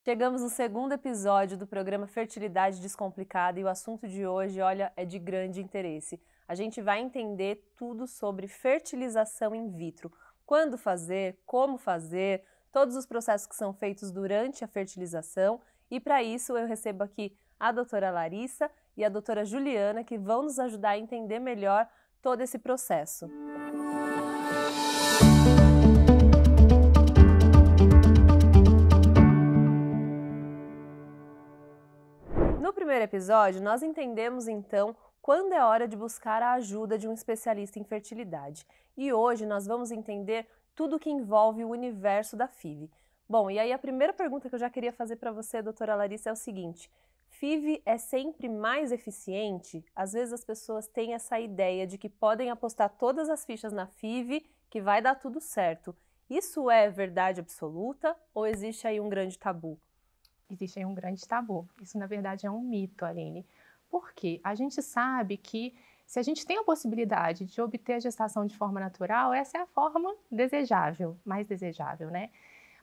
Chegamos no segundo episódio do programa Fertilidade Descomplicada e o assunto de hoje, olha, é de grande interesse. A gente vai entender tudo sobre fertilização in vitro. Quando fazer, como fazer, todos os processos que são feitos durante a fertilização. E para isso eu recebo aqui a doutora Larissa e a doutora Juliana, que vão nos ajudar a entender melhor todo esse processo. No primeiro episódio, nós entendemos então quando é hora de buscar a ajuda de um especialista em fertilidade. E hoje nós vamos entender tudo o que envolve o universo da FIV. Bom, e aí a primeira pergunta que eu já queria fazer para você, doutora Larissa, é o seguinte: FIV é sempre mais eficiente? Às vezes as pessoas têm essa ideia de que podem apostar todas as fichas na FIV, que vai dar tudo certo. Isso é verdade absoluta ou existe aí um grande tabu? Existe aí um grande tabu. Isso, na verdade, é um mito, Aline. Por quê? A gente sabe que se a gente tem a possibilidade de obter a gestação de forma natural, essa é a forma desejável, mais desejável, né?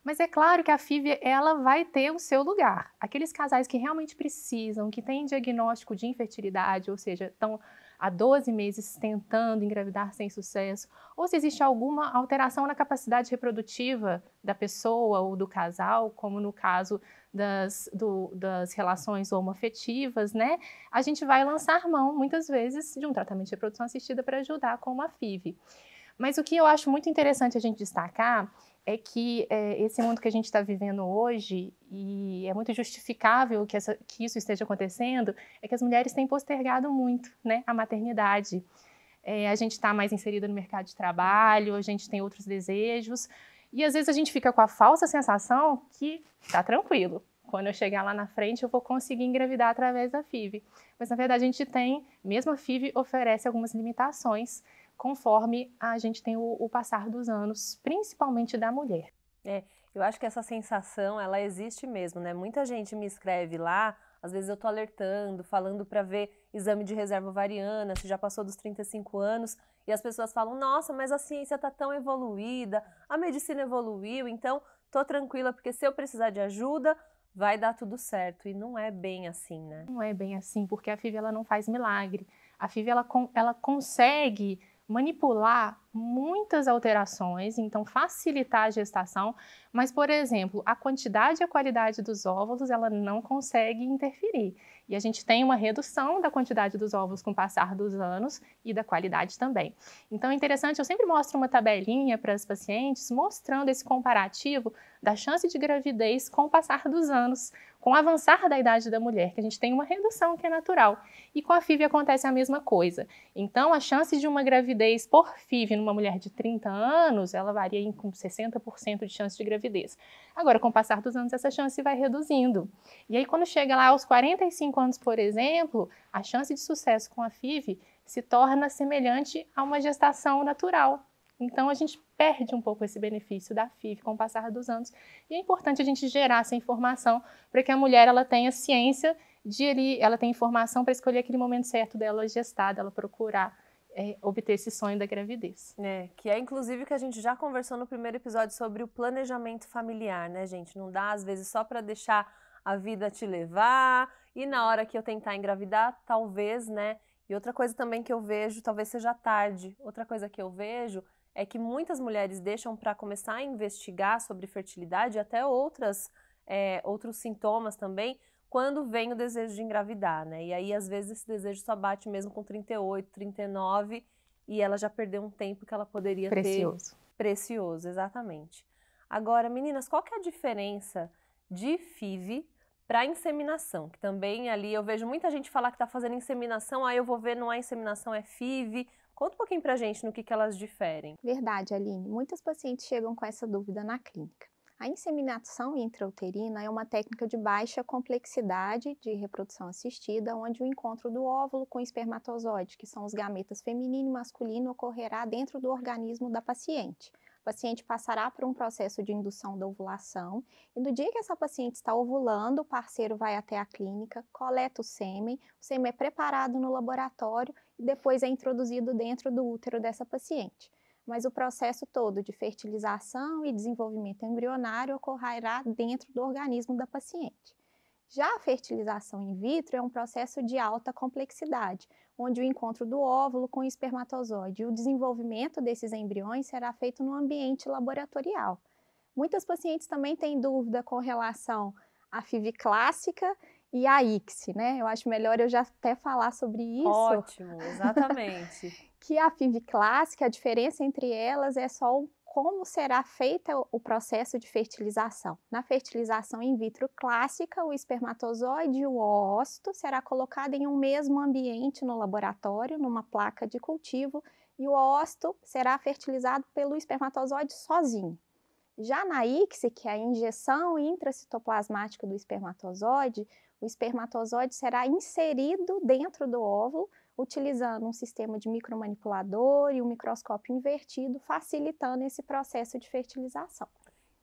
Mas é claro que a FIV, ela vai ter o seu lugar. Aqueles casais que realmente precisam, que têm diagnóstico de infertilidade, ou seja, estão há 12 meses tentando engravidar sem sucesso, ou se existe alguma alteração na capacidade reprodutiva da pessoa ou do casal, como no caso das relações homoafetivas, né? A gente vai lançar mão, muitas vezes, de um tratamento de reprodução assistida para ajudar com uma FIV. Mas o que eu acho muito interessante a gente destacar é que esse mundo que a gente está vivendo hoje, e é muito justificável que isso esteja acontecendo, é que as mulheres têm postergado muito, né, a maternidade. A gente está mais inserida no mercado de trabalho, a gente tem outros desejos, e às vezes a gente fica com a falsa sensação que está tranquilo. Quando eu chegar lá na frente, eu vou conseguir engravidar através da FIV. Mas, na verdade, a gente tem, mesmo a FIV oferece algumas limitações, conforme a gente tem o passar dos anos, principalmente da mulher. Eu acho que essa sensação, ela existe mesmo, né? Muita gente me escreve lá, às vezes eu tô alertando, falando para ver exame de reserva ovariana, se já passou dos 35 anos, e as pessoas falam: "Nossa, mas a ciência tá tão evoluída, a medicina evoluiu, então tô tranquila porque se eu precisar de ajuda, vai dar tudo certo". E não é bem assim, né? Não é bem assim, porque a FIV ela não faz milagre. A FIV ela consegue manipular muitas alterações, então facilitar a gestação, mas, por exemplo, a quantidade e a qualidade dos óvulos ela não consegue interferir. E a gente tem uma redução da quantidade dos óvulos com o passar dos anos e da qualidade também. Então é interessante, eu sempre mostro uma tabelinha para as pacientes mostrando esse comparativo da chance de gravidez com o passar dos anos, com o avançar da idade da mulher, que a gente tem uma redução que é natural. E com a FIV acontece a mesma coisa. Então, a chance de uma gravidez por FIV numa mulher de 30 anos, ela varia com 60% de chance de gravidez. Agora, com o passar dos anos, essa chance vai reduzindo. E aí, quando chega lá aos 45 anos, por exemplo, a chance de sucesso com a FIV se torna semelhante a uma gestação natural. Então, a gente perde um pouco esse benefício da FIV com o passar dos anos. E é importante a gente gerar essa informação para que a mulher ela tenha ciência ela tenha informação para escolher aquele momento certo dela gestar, dela procurar obter esse sonho da gravidez. Que é inclusive o que a gente já conversou no primeiro episódio sobre o planejamento familiar, né, gente? Não dá, às vezes, só para deixar a vida te levar e na hora que eu tentar engravidar, talvez, né? E outra coisa também que eu vejo, talvez seja tarde, outra coisa que eu vejo é que muitas mulheres deixam para começar a investigar sobre fertilidade e até outros sintomas também, quando vem o desejo de engravidar, né? E aí, às vezes, esse desejo só bate mesmo com 38, 39 e ela já perdeu um tempo que ela poderia ter. Precioso. Precioso, exatamente. Agora, meninas, qual que é a diferença de FIV para inseminação? Que também ali eu vejo muita gente falar que está fazendo inseminação, aí eu vou ver, não é inseminação, é FIV. Conta um pouquinho pra gente no que elas diferem. Verdade, Aline. Muitas pacientes chegam com essa dúvida na clínica. A inseminação intrauterina é uma técnica de baixa complexidade de reprodução assistida, onde o encontro do óvulo com o espermatozoide, que são os gametas feminino e masculino, ocorrerá dentro do organismo da paciente. O paciente passará por um processo de indução da ovulação e no dia que essa paciente está ovulando, o parceiro vai até a clínica, coleta o sêmen é preparado no laboratório e depois é introduzido dentro do útero dessa paciente. mas o processo todo de fertilização e desenvolvimento embrionário ocorrerá dentro do organismo da paciente. Já a fertilização in vitro é um processo de alta complexidade, onde o encontro do óvulo com o espermatozoide e o desenvolvimento desses embriões será feito no ambiente laboratorial. Muitas pacientes também têm dúvida com relação à FIV clássica e a ICSI, né? Eu acho melhor eu já até falar sobre isso. Ótimo, exatamente. Que a FIV clássica, a diferença entre elas é só como será feita o processo de fertilização. Na fertilização in vitro clássica, o espermatozoide e o oócito será colocado em um mesmo ambiente no laboratório, numa placa de cultivo, e o oócito será fertilizado pelo espermatozoide sozinho. Já na ICSI, que é a injeção intracitoplasmática do espermatozoide, o espermatozoide será inserido dentro do óvulo, utilizando um sistema de micromanipulador e um microscópio invertido, facilitando esse processo de fertilização.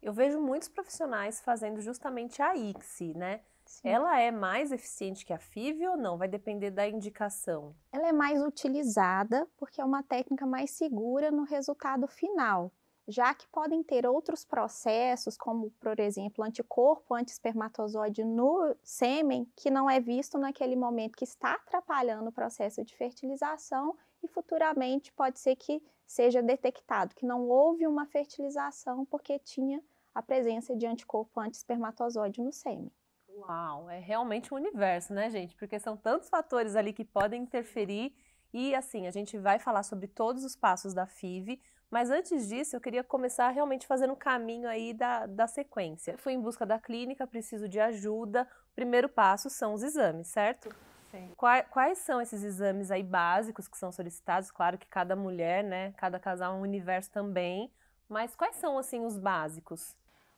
Eu vejo muitos profissionais fazendo justamente a ICSI, né? Sim. Ela é mais eficiente que a FIV ou não? Vai depender da indicação. Ela é mais utilizada porque é uma técnica mais segura no resultado final, já que podem ter outros processos, como, por exemplo, anticorpo anti-espermatozoide no sêmen, que não é visto naquele momento, que está atrapalhando o processo de fertilização e futuramente pode ser que seja detectado que não houve uma fertilização porque tinha a presença de anticorpo anti-espermatozoide no sêmen. Uau, é realmente um universo, né, gente? Porque são tantos fatores ali que podem interferir e, assim, a gente vai falar sobre todos os passos da FIV, mas antes disso, eu queria começar realmente fazendo o caminho aí da sequência. Eu fui em busca da clínica, preciso de ajuda. O primeiro passo são os exames, certo? Sim. Quais são esses exames aí básicos que são solicitados? Claro que cada mulher, né, cada casal é um universo também, mas quais são, assim, os básicos?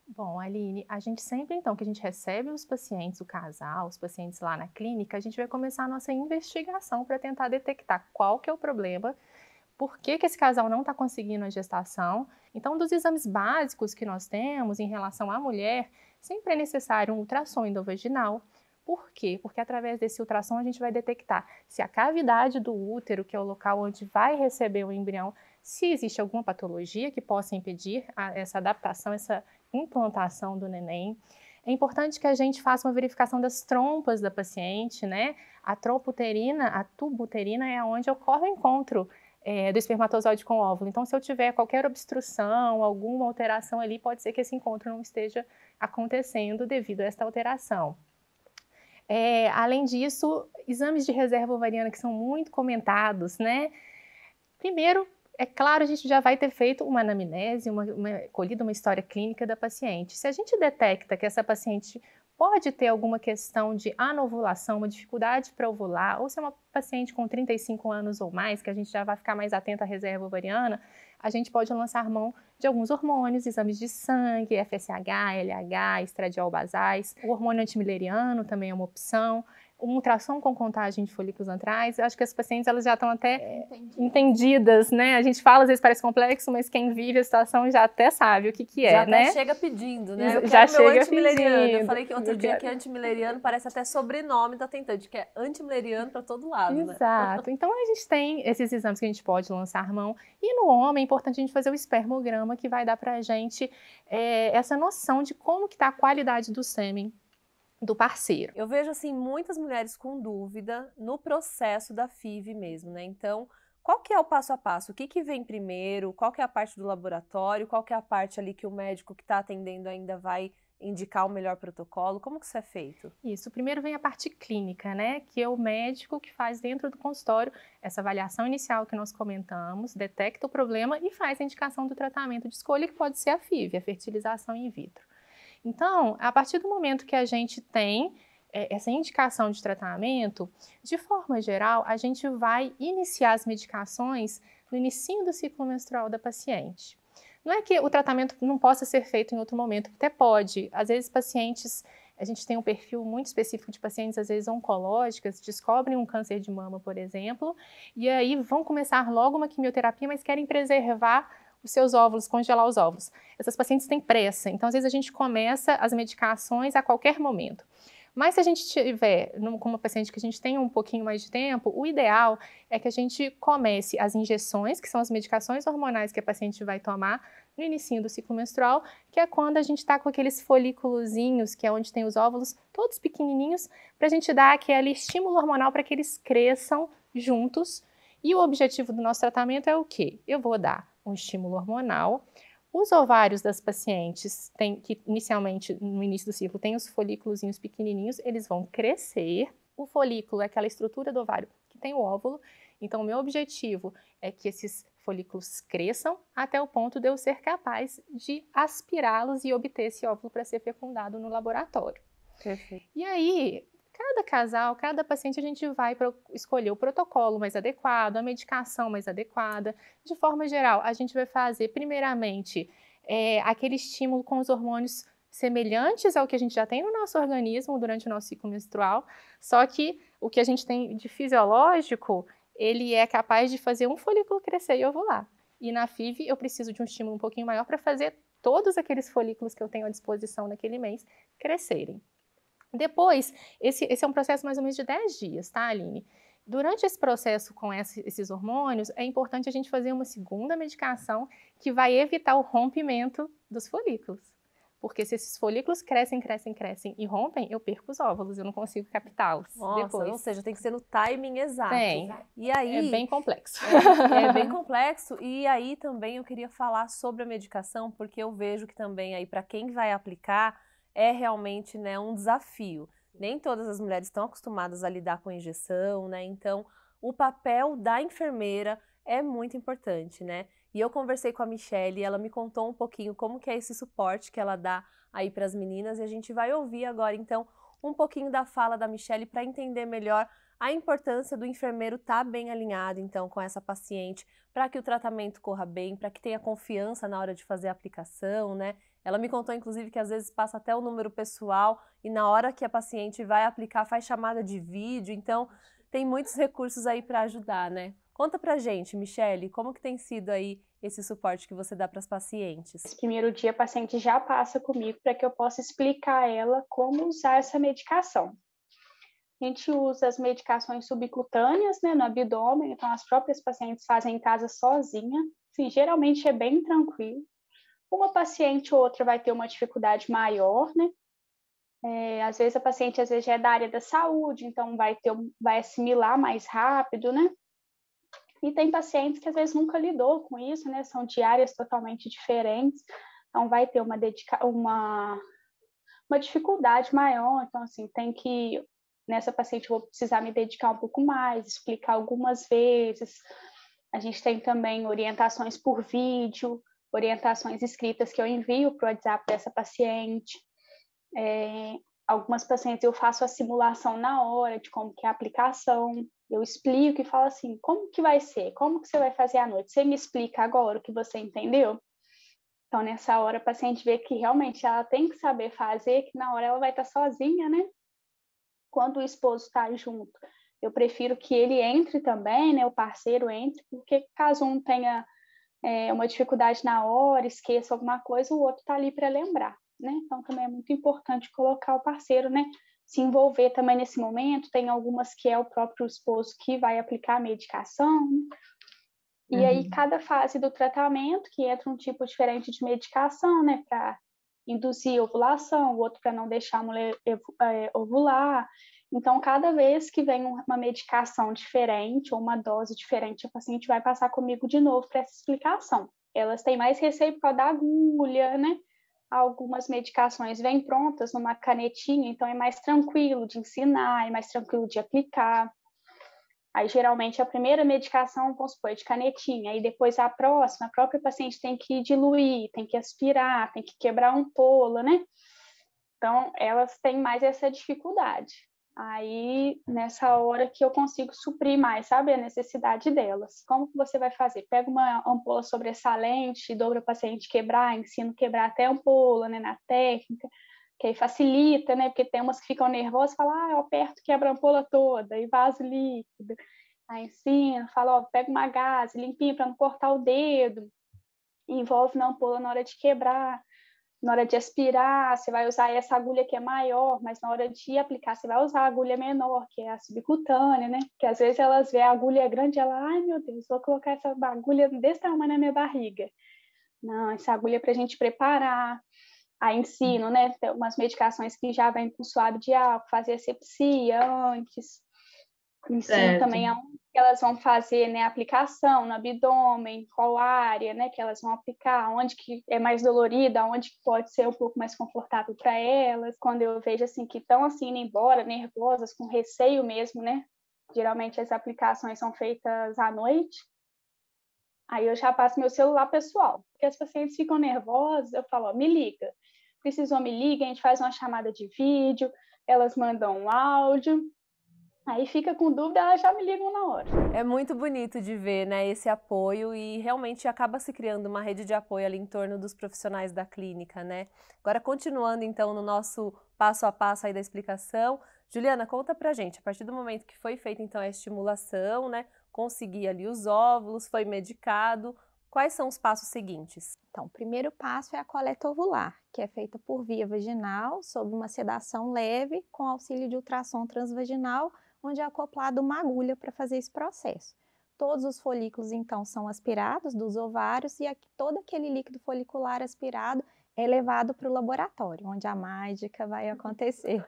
Bom, Aline, a gente sempre, então, que a gente recebe os pacientes, o casal, os pacientes lá na clínica, a gente vai começar a nossa investigação para tentar detectar qual que é o problema, por que esse casal não está conseguindo a gestação. Então, dos exames básicos que nós temos em relação à mulher, sempre é necessário um ultrassom endovaginal. Por quê? Porque através desse ultrassom a gente vai detectar se a cavidade do útero, que é o local onde vai receber o embrião, se existe alguma patologia que possa impedir essa adaptação, essa implantação do neném. É importante que a gente faça uma verificação das trompas da paciente, né? A trompa uterina, a tuba uterina é onde ocorre o encontro do espermatozoide com o óvulo. Então, se eu tiver qualquer obstrução, alguma alteração ali, pode ser que esse encontro não esteja acontecendo devido a esta alteração. Além disso, exames de reserva ovariana que são muito comentados, né? Primeiro, é claro, a gente já vai ter feito uma anamnese, colhido uma história clínica da paciente. Se a gente detecta que essa paciente pode ter alguma questão de anovulação, uma dificuldade para ovular, ou se é uma paciente com 35 anos ou mais, que a gente já vai ficar mais atenta à reserva ovariana, a gente pode lançar mão de alguns hormônios, exames de sangue, FSH, LH, estradiol basais. O hormônio antimileriano também é uma opção. Um ultrassom com contagem de folículos antrais. Eu acho que as pacientes elas já estão até entendidas, né? A gente fala, às vezes parece complexo, mas quem vive a situação já até sabe o que é, já né? Já chega pedindo, né? Eu já quero meu chega antimileriano. pedindo. Eu falei que outro dia que antimileriano parece até sobrenome da tentante, que é antimileriano para todo lado, né? Exato. Então, a gente tem esses exames que a gente pode lançar mão. E no homem, é importante a gente fazer o espermograma, que vai dar pra gente essa noção de como que tá a qualidade do sêmen do parceiro. Eu vejo, assim, muitas mulheres com dúvida no processo da FIV mesmo, né? Então, qual que é o passo a passo? O que vem primeiro? Qual que é a parte do laboratório? Qual que é a parte ali que o médico que está atendendo ainda vai indicar o melhor protocolo? Como que isso é feito? Isso, primeiro vem a parte clínica, né? Que é o médico que faz dentro do consultório essa avaliação inicial que nós comentamos, detecta o problema e faz a indicação do tratamento de escolha, que pode ser a FIV, a fertilização in vitro. Então, a partir do momento que a gente tem essa indicação de tratamento, de forma geral, a gente vai iniciar as medicações no início do ciclo menstrual da paciente. Não é que o tratamento não possa ser feito em outro momento, até pode. Às vezes, pacientes, a gente tem um perfil muito específico de pacientes, às vezes oncológicas, descobrem um câncer de mama, por exemplo, e aí vão começar logo uma quimioterapia, mas querem preservar os seus óvulos, congelar os óvulos. Essas pacientes têm pressa, então às vezes a gente começa as medicações a qualquer momento. Mas se a gente tiver com uma paciente que a gente tem um pouquinho mais de tempo, o ideal é que a gente comece as injeções, que são as medicações hormonais que a paciente vai tomar no início do ciclo menstrual, que é quando a gente está com aqueles folículozinhos, que é onde tem os óvulos todos pequenininhos, para a gente dar aquele estímulo hormonal para que eles cresçam juntos. E o objetivo do nosso tratamento é o quê? Eu vou dar um estímulo hormonal. Os ovários das pacientes, que inicialmente, no início do ciclo, tem os folículozinhos pequenininhos, eles vão crescer. O folículo é aquela estrutura do ovário que tem o óvulo. Então, o meu objetivo é que esses folículos cresçam até o ponto de eu ser capaz de aspirá-los e obter esse óvulo para ser fecundado no laboratório. Perfeito. E aí, cada casal, cada paciente, a gente vai escolher o protocolo mais adequado, a medicação mais adequada. De forma geral, a gente vai fazer, primeiramente, aquele estímulo com os hormônios semelhantes ao que a gente já tem no nosso organismo durante o nosso ciclo menstrual, só que o que a gente tem de fisiológico, ele é capaz de fazer um folículo crescer e ovular. E na FIV, eu preciso de um estímulo um pouquinho maior para fazer todos aqueles folículos que eu tenho à disposição naquele mês crescerem. Depois, esse é um processo mais ou menos de 10 dias, tá, Aline? Durante esse processo com esses hormônios, é importante a gente fazer uma segunda medicação que vai evitar o rompimento dos folículos. Porque se esses folículos crescem e rompem, eu perco os óvulos, eu não consigo captá-los depois. Ou seja, tem que ser no timing exato. Tem. E aí, é bem complexo. É bem complexo. E aí também eu queria falar sobre a medicação, porque eu vejo que também aí para quem vai aplicar é realmente, né, um desafio. Nem todas as mulheres estão acostumadas a lidar com injeção, né? Então, o papel da enfermeira é muito importante, né? E eu conversei com a Michelle e ela me contou um pouquinho como que é esse suporte que ela dá aí para as meninas e a gente vai ouvir agora, então, um pouquinho da fala da Michelle para entender melhor a importância do enfermeiro estar bem alinhado, então, com essa paciente, para que o tratamento corra bem, para que tenha confiança na hora de fazer a aplicação, né? Ela me contou, inclusive, que às vezes passa até o número pessoal e na hora que a paciente vai aplicar faz chamada de vídeo, então tem muitos recursos aí para ajudar, né? Conta pra gente, Michelle, como que tem sido aí esse suporte que você dá para as pacientes? Esse primeiro dia, a paciente já passa comigo para que eu possa explicar a ela como usar essa medicação. A gente usa as medicações subcutâneas, né, no abdômen, então as próprias pacientes fazem em casa sozinha. Sim, geralmente é bem tranquilo. Uma paciente ou outra vai ter uma dificuldade maior, né? Às vezes a paciente já é da área da saúde, então vai assimilar mais rápido, né? E tem pacientes que às vezes nunca lidou com isso, né? São de áreas totalmente diferentes, então vai ter uma dificuldade maior. Então, assim, nessa paciente eu vou precisar me dedicar um pouco mais, explicar algumas vezes. A gente tem também orientações por vídeo, orientações escritas que eu envio para o WhatsApp dessa paciente. Algumas pacientes eu faço a simulação na hora de como que é a aplicação, eu explico e falo assim, como que vai ser? Como que você vai fazer à noite? Você me explica agora o que você entendeu? Então, nessa hora, a paciente vê que realmente ela tem que saber fazer, que na hora ela vai estar sozinha, né? Quando o esposo está junto, eu prefiro que ele entre também, né? O parceiro entre, porque caso um tenha uma dificuldade na hora, esqueça alguma coisa, o outro está ali para lembrar, né? Então, também é muito importante colocar o parceiro, né? Se envolver também nesse momento. Tem algumas que é o próprio esposo que vai aplicar a medicação, né? E aí, cada fase do tratamento, que entra um tipo diferente de medicação, né? Para induzir a ovulação, o outro para não deixar a mulher ovular. Então, cada vez que vem uma medicação diferente ou uma dose diferente, a paciente vai passar comigo de novo para essa explicação. Elas têm mais receio por causa da agulha, né? Algumas medicações vêm prontas numa canetinha, então é mais tranquilo de ensinar, é mais tranquilo de aplicar. Aí, geralmente, a primeira medicação, vamos supor, é de canetinha, aí depois a próxima, a própria paciente tem que diluir, tem que aspirar, tem que quebrar um ampola, né? Então, elas têm mais essa dificuldade. Aí, nessa hora que eu consigo suprir mais, sabe, a necessidade delas. Como que você vai fazer? Pega uma ampola sobressalente, dou para o paciente quebrar, ensino a quebrar até a ampola, né, na técnica, que aí facilita, né, porque tem umas que ficam nervosas e falam, eu aperto, quebra a ampola toda, e vaso líquido. Aí ensino, falo, pega uma gaze limpinha para não cortar o dedo, envolve na ampola na hora de quebrar. na hora de aspirar, você vai usar essa agulha que é maior, mas na hora de aplicar, você vai usar a agulha menor, que é a subcutânea, né? Que às vezes elas veem a agulha grande e ela, ai meu Deus, vou colocar essa agulha desse tamanho na minha barriga. Não, essa agulha é para a gente preparar. Aí ensino, né? Tem umas medicações que já vêm com suave de álcool, fazer asepsia antes. Ensino também aonde elas vão fazer, né, a aplicação no abdômen, qual área, né, que elas vão aplicar, onde que é mais dolorida, onde que pode ser um pouco mais confortável para elas. Quando eu vejo assim que estão assim indo embora, nervosas, com receio mesmo, né? Geralmente as aplicações são feitas à noite. Aí eu já passo meu celular pessoal, porque as pacientes ficam nervosas, eu falo, ó, me liga. Precisou, me liga, a gente faz uma chamada de vídeo, elas mandam um áudio. Aí fica com dúvida, elas já me ligam na hora. É muito bonito de ver, né, esse apoio e realmente acaba se criando uma rede de apoio ali em torno dos profissionais da clínica, né? Agora, continuando então no nosso passo a passo aí da explicação, Juliana, conta pra gente, a partir do momento que foi feita então a estimulação, né, conseguir ali os óvulos, foi medicado, quais são os passos seguintes? Então, o primeiro passo é a coleta ovular, que é feita por via vaginal, sob uma sedação leve, com auxílio de ultrassom transvaginal, onde é acoplada uma agulha para fazer esse processo. Todos os folículos, então, são aspirados dos ovários e todo aquele líquido folicular aspirado é levado para o laboratório, onde a mágica vai acontecer.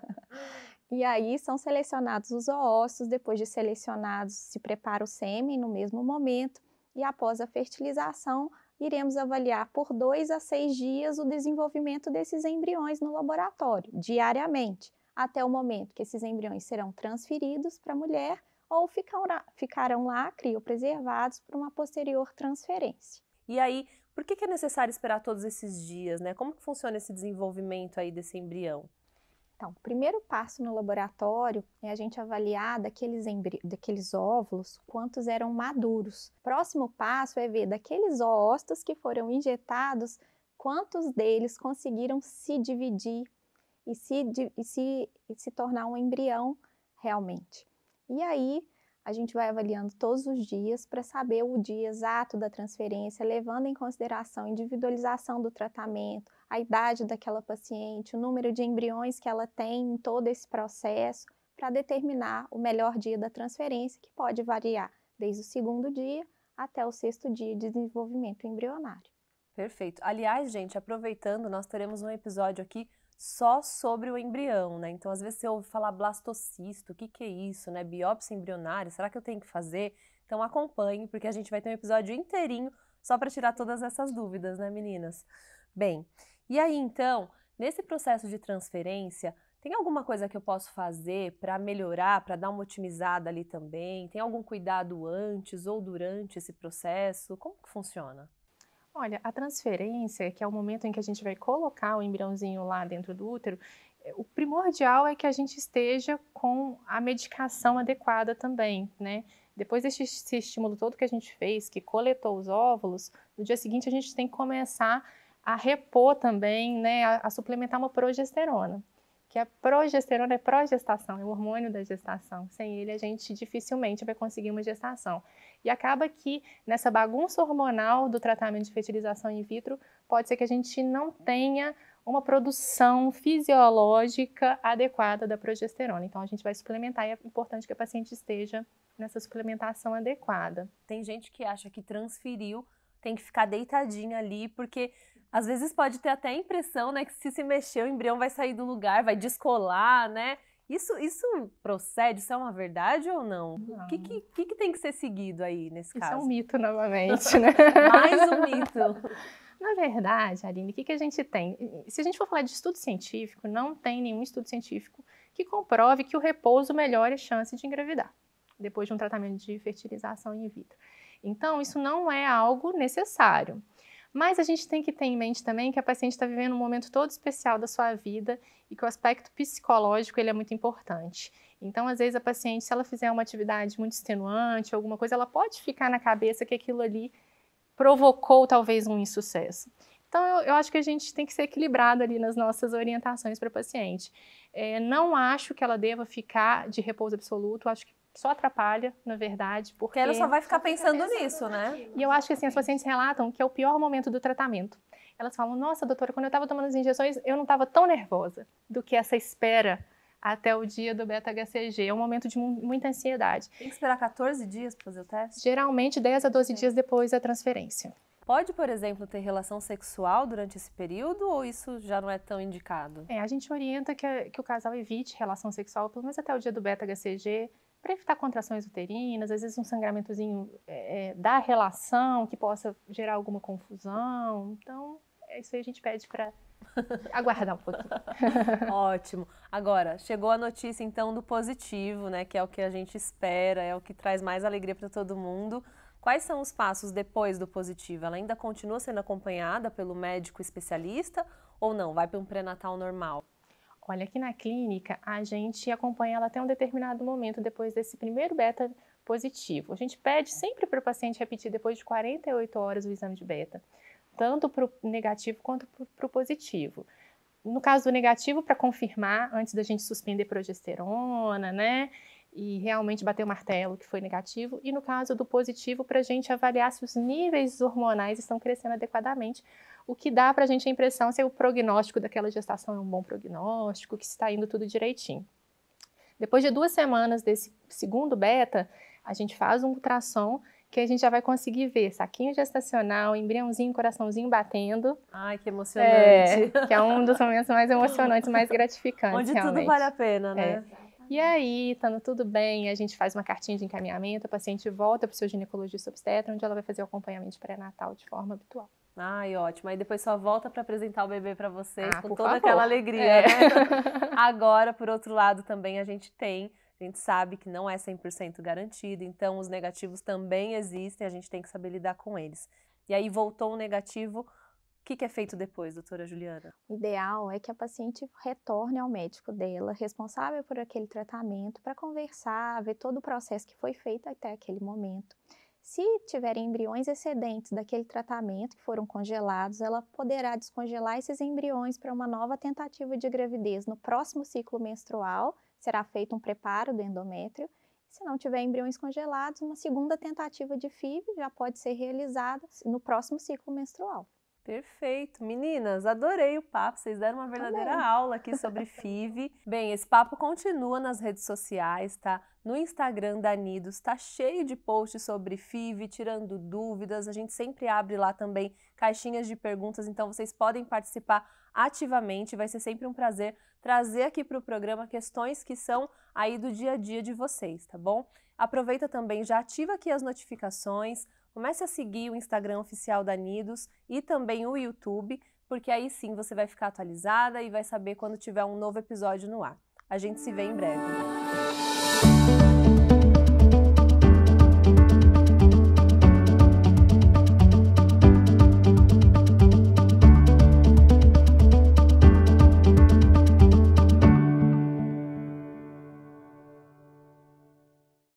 E aí são selecionados os oócitos, depois de selecionados se prepara o sêmen no mesmo momento e após a fertilização iremos avaliar por 2 a 6 dias o desenvolvimento desses embriões no laboratório, diariamente, até o momento que esses embriões serão transferidos para a mulher ou ficarão lá criopreservados para uma posterior transferência. E aí, por que é necessário esperar todos esses dias, né? Como que funciona esse desenvolvimento aí desse embrião? Então, o primeiro passo no laboratório é a gente avaliar daqueles óvulos quantos eram maduros. Próximo passo é ver daqueles oócitos que foram injetados, quantos deles conseguiram se dividir e se tornar um embrião realmente. E aí, a gente vai avaliando todos os dias para saber o dia exato da transferência, levando em consideração a individualização do tratamento, a idade daquela paciente, o número de embriões que ela tem em todo esse processo, para determinar o melhor dia da transferência, que pode variar desde o 2º dia até o 6º dia de desenvolvimento embrionário. Perfeito. Aliás, gente, aproveitando, nós teremos um episódio aqui só sobre o embrião, né? Então, às vezes você ouve falar blastocisto, o que é isso, né? Biópsia embrionária, será que eu tenho que fazer? Então, acompanhe, porque a gente vai ter um episódio inteirinho só para tirar todas essas dúvidas, né, meninas? Bem, e aí, então, nesse processo de transferência, tem alguma coisa que eu posso fazer para melhorar, para dar uma otimizada ali também? Tem algum cuidado antes ou durante esse processo? Como que funciona? Olha, a transferência, que é o momento em que a gente vai colocar o embriãozinho lá dentro do útero, o primordial é que a gente esteja com a medicação adequada também, né? Depois desse estímulo todo que a gente fez, que coletou os óvulos, no dia seguinte a gente tem que começar a repor também, né, a suplementar uma progesterona. Que a progesterona é progestação, é o hormônio da gestação. Sem ele, a gente dificilmente vai conseguir uma gestação. E acaba que, nessa bagunça hormonal do tratamento de fertilização in vitro, pode ser que a gente não tenha uma produção fisiológica adequada da progesterona. Então, a gente vai suplementar e é importante que a paciente esteja nessa suplementação adequada. Tem gente que acha que transferiu, tem que ficar deitadinha ali, porque às vezes pode ter até a impressão, né, que se mexer o embrião vai sair do lugar, vai descolar, né? Isso procede? Isso é uma verdade ou não? O que tem que ser seguido aí nesse caso? Isso é um mito novamente, né? Mais um mito. Na verdade, Aline, o que a gente tem? Se a gente for falar de estudo científico, não tem nenhum estudo científico que comprove que o repouso melhore a chance de engravidar depois de um tratamento de fertilização in vitro. Então, isso não é algo necessário. Mas a gente tem que ter em mente também que a paciente está vivendo um momento todo especial da sua vida e que o aspecto psicológico ele é muito importante. Então, às vezes, a paciente, se ela fizer uma atividade muito extenuante, alguma coisa, ela pode ficar na cabeça que aquilo ali provocou talvez um insucesso. Então, eu acho que a gente tem que ser equilibrado ali nas nossas orientações para a paciente. Não acho que ela deva ficar de repouso absoluto, acho que só atrapalha, na verdade, porque ela só vai ficar pensando nisso, né? E eu acho que assim, as pacientes relatam que é o pior momento do tratamento. elas falam, nossa, doutora, quando eu estava tomando as injeções, eu não estava tão nervosa do que essa espera até o dia do beta-HCG. É um momento de muita ansiedade. Tem que esperar 14 dias para fazer o teste? Geralmente 10 a 12 dias depois da transferência. Pode, por exemplo, ter relação sexual durante esse período ou isso já não é tão indicado? A gente orienta que o casal evite relação sexual pelo menos até o dia do beta-HCG, para evitar contrações uterinas, às vezes um sangramentozinho da relação que possa gerar alguma confusão. Então, isso aí a gente pede para aguardar um pouquinho. Ótimo. Agora, chegou a notícia então do positivo, né? Que é o que a gente espera, é o que traz mais alegria para todo mundo. Quais são os passos depois do positivo? Ela ainda continua sendo acompanhada pelo médico especialista ou não? Vai para um pré-natal normal? Olha, aqui na clínica, a gente acompanha ela até um determinado momento depois desse primeiro beta positivo. A gente pede sempre para o paciente repetir depois de 48 horas o exame de beta, tanto para o negativo quanto para o positivo. No caso do negativo, para confirmar, antes da gente suspender progesterona, né? E realmente bater o martelo que foi negativo. E no caso do positivo, para a gente avaliar se os níveis hormonais estão crescendo adequadamente, o que dá para a gente a impressão se o prognóstico daquela gestação é um bom prognóstico, que está indo tudo direitinho. Depois de 2 semanas desse segundo beta, a gente faz um ultrassom que a gente já vai conseguir ver saquinho gestacional, embriãozinho, coraçãozinho batendo. Ai, que emocionante. Que é um dos momentos mais emocionantes, mais gratificantes, onde realmente. tudo vale a pena, né? E aí, estando tudo bem, a gente faz uma cartinha de encaminhamento, a paciente volta para o seu ginecologista obstetra, onde ela vai fazer o acompanhamento pré-natal de forma habitual. Ai, ótimo. Aí depois só volta para apresentar o bebê para vocês com toda favor. aquela alegria, né? Agora, por outro lado, também a gente sabe que não é 100% garantido, então os negativos também existem, a gente tem que saber lidar com eles. E aí voltou um negativo, o que é feito depois, doutora Juliana? O ideal é que a paciente retorne ao médico dela, responsável por aquele tratamento, para conversar, ver todo o processo que foi feito até aquele momento. Se tiverem embriões excedentes daquele tratamento que foram congelados, ela poderá descongelar esses embriões para uma nova tentativa de gravidez. No próximo ciclo menstrual, será feito um preparo do endométrio. Se não tiver embriões congelados, uma segunda tentativa de FIV já pode ser realizada no próximo ciclo menstrual. Perfeito. Meninas, adorei o papo. Vocês deram uma verdadeira aula aqui sobre FIV. Bem, esse papo continua nas redes sociais, tá? No Instagram da Nidos, tá cheio de posts sobre FIV, tirando dúvidas. A gente sempre abre lá também caixinhas de perguntas, então vocês podem participar ativamente. Vai ser sempre um prazer trazer aqui para o programa questões que são aí do dia a dia de vocês, tá bom? Aproveita também, já ativa aqui as notificações. Comece a seguir o Instagram oficial da Nidos e também o YouTube, porque aí sim você vai ficar atualizada e vai saber quando tiver um novo episódio no ar. A gente se vê em breve.